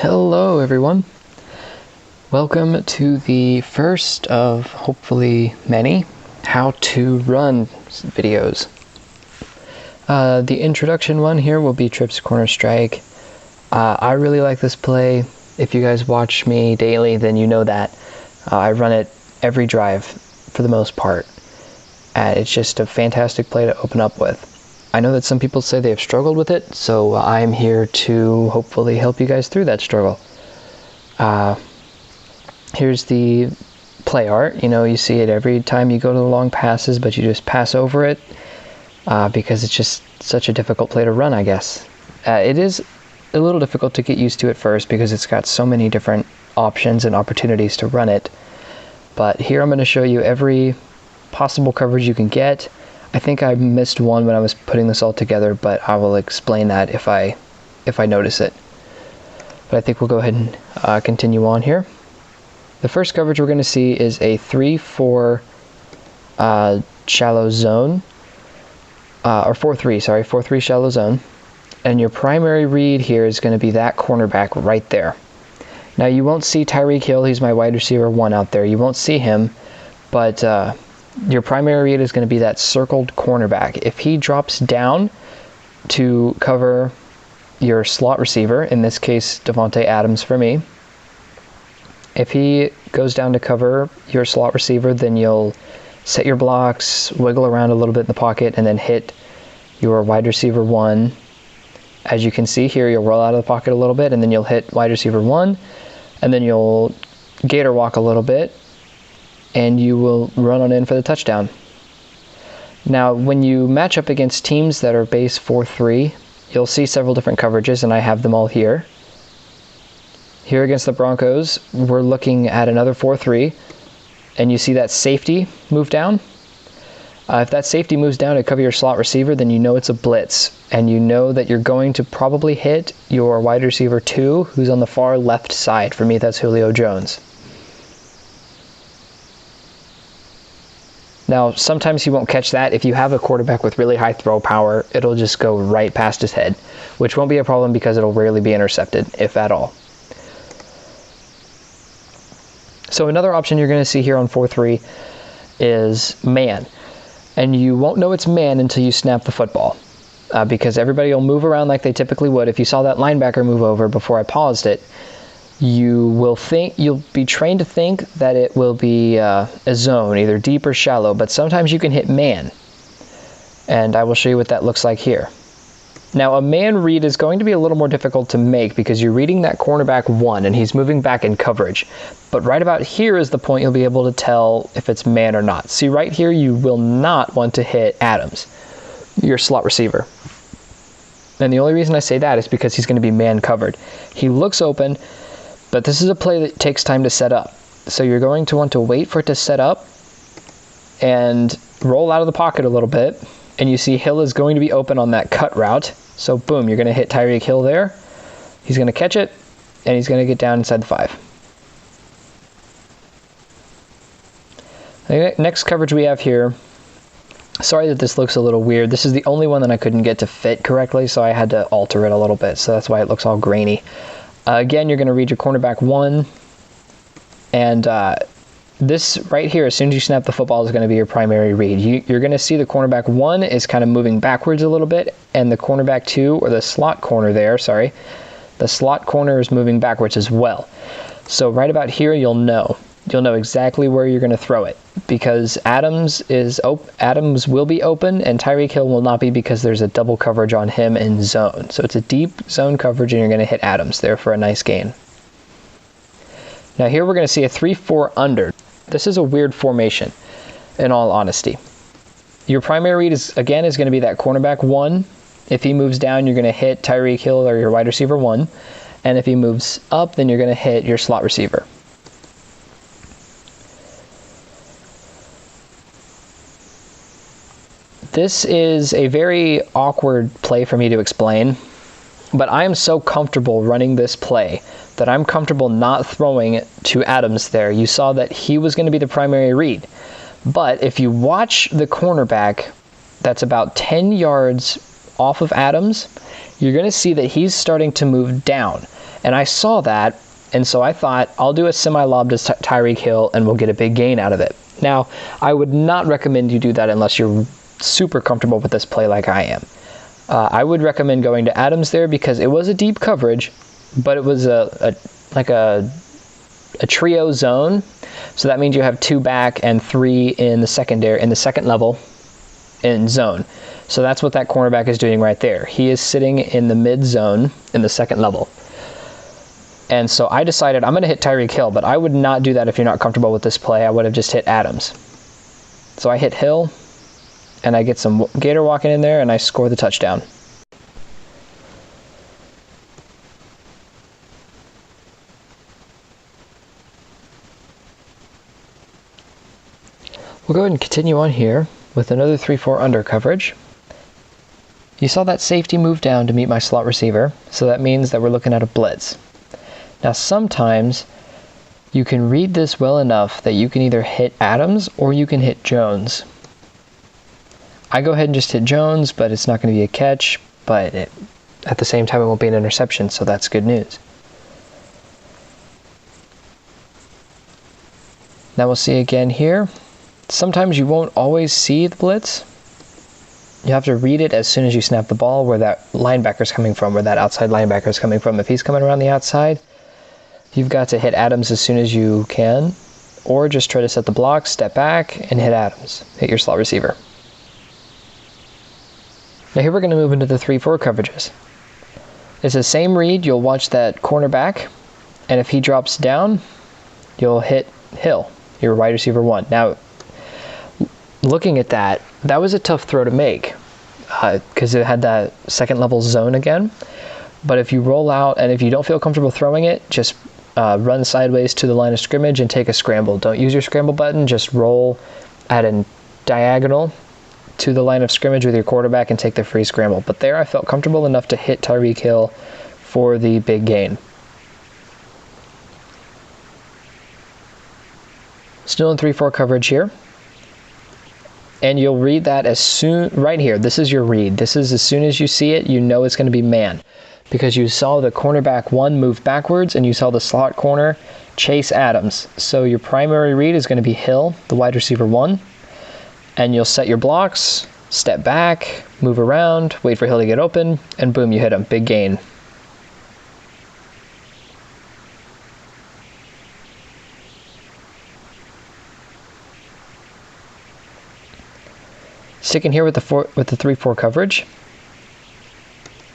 Hello everyone. Welcome to the first of hopefully many how to run videos. The introduction one here will be Trips Corner Strike. I really like this play. If you guys watch me daily, then you know that. I run it every drive for the most part. It's just a fantastic play to open up with. I know that some people say they have struggled with it, so I'm here to hopefully help you guys through that struggle. Here's the play art. You see it every time you go to the long passes, but you just pass over it because it's just such a difficult play to run, I guess. It is a little difficult to get used to at first because it's got so many different options and opportunities to run it. But here I'm going to show you every possible coverage you can get. I think I missed one when I was putting this all together, but I will explain that if I notice it. But I think we'll go ahead and continue on here. The first coverage we're going to see is a 3-4 shallow zone, or 4-3, sorry, 4-3 shallow zone. And your primary read here is going to be that cornerback right there. Now you won't see Tyreek Hill, he's my wide receiver 1 out there. You won't see him, but your primary read is going to be that circled cornerback. If he drops down to cover your slot receiver, in this case Davante Adams for me, if he goes down to cover your slot receiver, then you'll set your blocks, wiggle around a little bit in the pocket, and then hit your wide receiver 1. As you can see here, you'll roll out of the pocket a little bit, and then you'll hit wide receiver 1, and then you'll gator walk a little bit, and you will run on in for the touchdown. Now, when you match up against teams that are base 4-3, you'll see several different coverages, and I have them all here. Here against the Broncos, we're looking at another 4-3, and you see that safety move down. If that safety moves down to cover your slot receiver, then you know it's a blitz, and you know that you're going to probably hit your wide receiver 2, who's on the far left side. For me, that's Julio Jones. Now, sometimes he won't catch that. If you have a quarterback with really high throw power, it'll just go right past his head, which won't be a problem because it'll rarely be intercepted, if at all. So another option you're going to see here on 4-3 is man. And you won't know it's man until you snap the football because everybody will move around like they typically would. If you saw that linebacker move over before I paused it, you'll be trained to think that it will be a zone, either deep or shallow, but sometimes you can hit man. And I will show you what that looks like here. Now, a man read is going to be a little more difficult to make because you're reading that cornerback 1 and he's moving back in coverage. But right about here is the point you'll be able to tell if it's man or not. See, right here, you will not want to hit Adams, your slot receiver. And the only reason I say that is because he's going to be man covered. He looks open, but this is a play that takes time to set up. So you're going to want to wait for it to set up and roll out of the pocket a little bit. And you see Hill is going to be open on that cut route. So boom, you're going to hit Tyreek Hill there. He's going to catch it, and he's going to get down inside the 5. The next coverage we have here, sorry that this looks a little weird. This is the only one that I couldn't get to fit correctly, so I had to alter it a little bit. So that's why it looks all grainy. Again, you're going to read your cornerback 1, and this right here, as soon as you snap the football, is going to be your primary read. You're going to see the cornerback 1 is kind of moving backwards a little bit, and the cornerback 2, or the slot corner there, sorry, the slot corner is moving backwards as well. So right about here, you'll know exactly where you're going to throw it because Adams will be open and Tyreek Hill will not be because there's a double coverage on him in zone. So it's a deep zone coverage and you're going to hit Adams there for a nice gain. Now here we're going to see a 3-4 under. This is a weird formation, in all honesty. Your primary read is going to be that cornerback 1. If he moves down, you're going to hit Tyreek Hill or your wide receiver 1. And if he moves up, then you're going to hit your slot receiver. This is a very awkward play for me to explain, but I am so comfortable running this play that I'm comfortable not throwing it to Adams there. You saw that he was going to be the primary read. But if you watch the cornerback that's about 10 yards off of Adams, you're going to see that he's starting to move down. And I saw that, and so I thought, I'll do a semi-lob to Tyreek Hill, and we'll get a big gain out of it. Now, I would not recommend you do that unless you're super comfortable with this play like I am. I would recommend going to Adams there because it was a deep coverage, but it was a trio zone. So that means you have 2 back and 3 in the secondary, in the second level in zone. So that's what that cornerback is doing right there. He is sitting in the mid zone in the second level. And so I decided I'm going to hit Tyreek Hill, but I would not do that if you're not comfortable with this play. I would have just hit Adams. So I hit Hill, and I get some gator walking in there, and I score the touchdown. We'll go ahead and continue on here with another 3-4 under coverage. You saw that safety move down to meet my slot receiver, so that means that we're looking at a blitz. Now sometimes you can read this well enough that you can either hit Adams or you can hit Jones. I go ahead and just hit Jones, but it's not going to be a catch, but at the same time it won't be an interception, so that's good news. Now we'll see again here. Sometimes you won't always see the blitz. You have to read it as soon as you snap the ball where that linebacker's coming from, where that outside linebacker's coming from. If he's coming around the outside, you've got to hit Adams as soon as you can, or just try to set the block, step back, and hit Adams. Hit your slot receiver. Now here we're going to move into the 3-4 coverages. It's the same read. You'll watch that cornerback, and if he drops down, you'll hit Hill, your wide receiver 1. Now, looking at that, that was a tough throw to make because it had that second level zone again. But if you roll out and if you don't feel comfortable throwing it, just run sideways to the line of scrimmage and take a scramble. Don't use your scramble button. Just roll at a diagonal to the line of scrimmage with your quarterback and take the free scramble. But there I felt comfortable enough to hit Tyreek Hill for the big gain. Still in 3-4 coverage here. And you'll read that as soon, right here, this is your read. This is as soon as you see it, you know it's going to be man. Because you saw the cornerback 1 move backwards and you saw the slot corner chase Adams. So your primary read is going to be Hill, the wide receiver 1. And you'll set your blocks, step back, move around, wait for Hill to get open, and boom, you hit him. Big gain. Sticking here with the 3-4 coverage.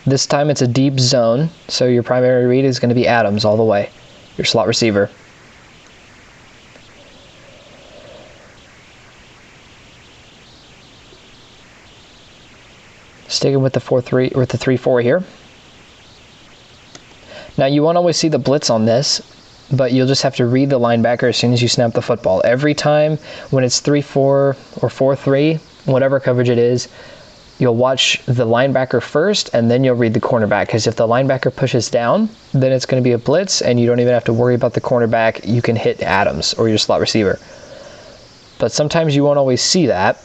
This time it's a deep zone, so your primary read is going to be Adams all the way, your slot receiver. Sticking with the 4-3 or the 3-4 here. Now you won't always see the blitz on this, but you'll just have to read the linebacker as soon as you snap the football. Every time when it's 3-4 or 4-3, whatever coverage it is, you'll watch the linebacker first and then you'll read the cornerback, because if the linebacker pushes down, then it's going to be a blitz and you don't even have to worry about the cornerback. You can hit Adams or your slot receiver. But sometimes you won't always see that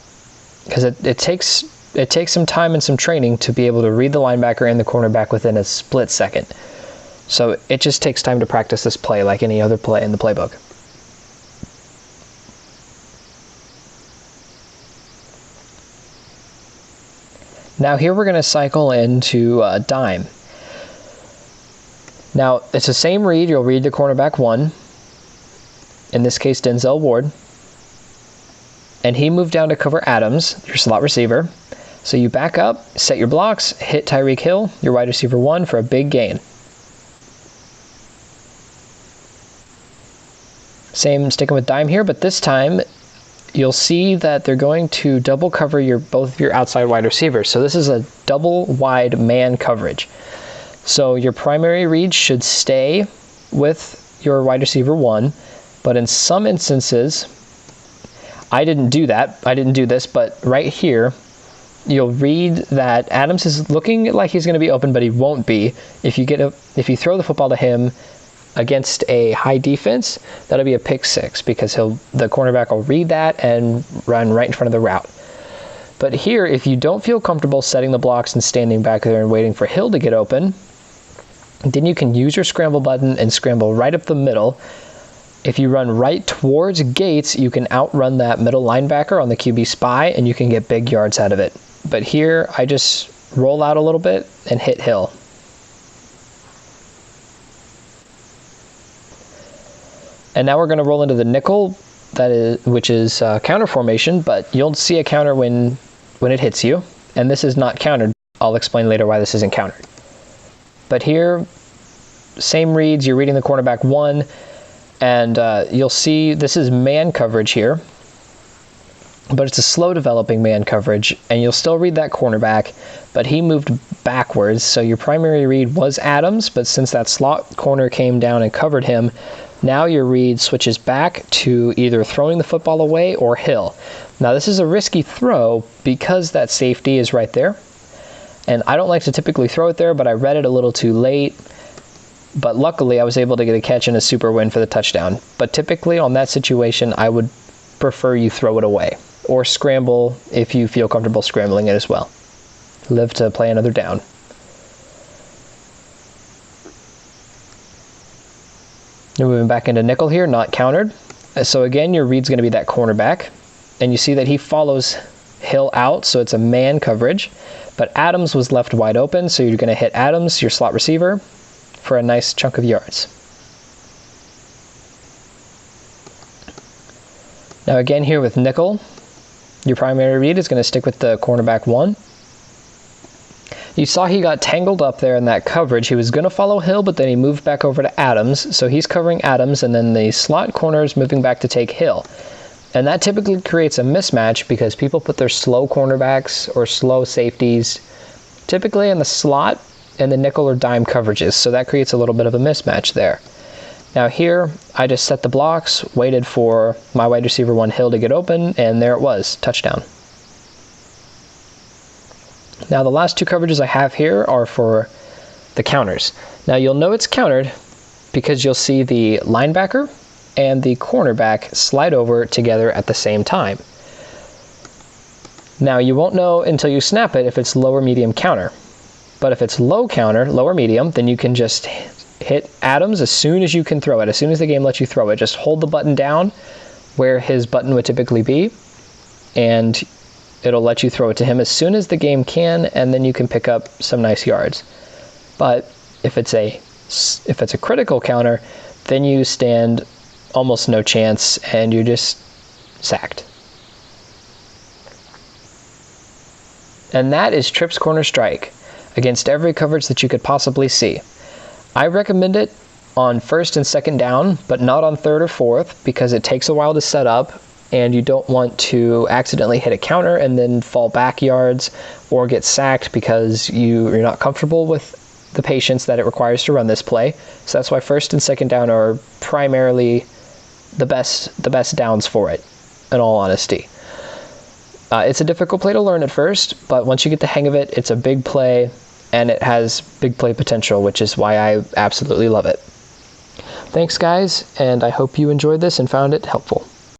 because it takes some time and some training to be able to read the linebacker and the cornerback within a split second. So it just takes time to practice this play like any other play in the playbook. Now here we're going to cycle into dime. Now it's the same read. You'll read the cornerback 1, in this case Denzel Ward, and he moved down to cover Adams, your slot receiver. So you back up, set your blocks, hit Tyreek Hill, your wide receiver 1, for a big gain. Same, sticking with dime here, but this time you'll see that they're going to double cover both of your outside wide receivers. So this is a double wide man coverage. So your primary read should stay with your wide receiver 1, but in some instances, I didn't do this, but right here, you'll read that Adams is looking like he's going to be open, but he won't be. If you throw the football to him against a high defense, that'll be a pick 6 because the cornerback will read that and run right in front of the route. But here, if you don't feel comfortable setting the blocks and standing back there and waiting for Hill to get open, Then you can use your scramble button and scramble right up the middle. If you run right towards Gates, you can outrun that middle linebacker on the QB spy, and you can get big yards out of it. But here, I just roll out a little bit and hit Hill. And now we're going to roll into the nickel, which is counter formation, but you'll see a counter when it hits you. And this is not countered. I'll explain later why this isn't countered. But here, same reads, you're reading the cornerback 1, and you'll see this is man coverage here, but it's a slow developing man coverage, and you'll still read that cornerback, but he moved backwards, so your primary read was Adams, but since that slot corner came down and covered him, now your read switches back to either throwing the football away or Hill. Now this is a risky throw because that safety is right there. And I don't like to typically throw it there, but I read it a little too late. But luckily, I was able to get a catch and a super win for the touchdown. But typically, on that situation, I would prefer you throw it away. Or scramble if you feel comfortable scrambling it as well. Live to play another down. Now moving back into nickel here, not countered. So again, your read's going to be that cornerback. And you see that he follows Hill out, so it's a man coverage. But Adams was left wide open, so you're going to hit Adams, your slot receiver, for a nice chunk of yards. Now again here with nickel, your primary read is going to stick with the cornerback 1. You saw he got tangled up there in that coverage. He was going to follow Hill, but then he moved back over to Adams. So he's covering Adams, and then the slot corner is moving back to take Hill. And that typically creates a mismatch because people put their slow cornerbacks or slow safeties typically in the slot and the nickel or dime coverages. So that creates a little bit of a mismatch there. Now here, I just set the blocks, waited for my wide receiver 1 Hill to get open, and there it was, touchdown. Now the last 2 coverages I have here are for the counters. Now you'll know it's countered because you'll see the linebacker and the cornerback slide over together at the same time. Now you won't know until you snap it if it's lower medium counter. But if it's low counter, lower medium, then you can just hit Adams as soon as you can throw it. As soon as the game lets you throw it, just hold the button down where his button would typically be, and it'll let you throw it to him as soon as the game can, and then you can pick up some nice yards. But if it's a critical counter, then you stand almost no chance, and you're just sacked. And that is Trips Corner Strike against every coverage that you could possibly see. I recommend it on 1st and 2nd down, but not on 3rd or 4th because it takes a while to set up, and you don't want to accidentally hit a counter and then fall back yards or get sacked because you're not comfortable with the patience that it requires to run this play. So that's why 1st and 2nd down are primarily the best downs for it, in all honesty. It's a difficult play to learn at first, but once you get the hang of it, it's a big play, and it has big play potential, which is why I absolutely love it. Thanks, guys, and I hope you enjoyed this and found it helpful.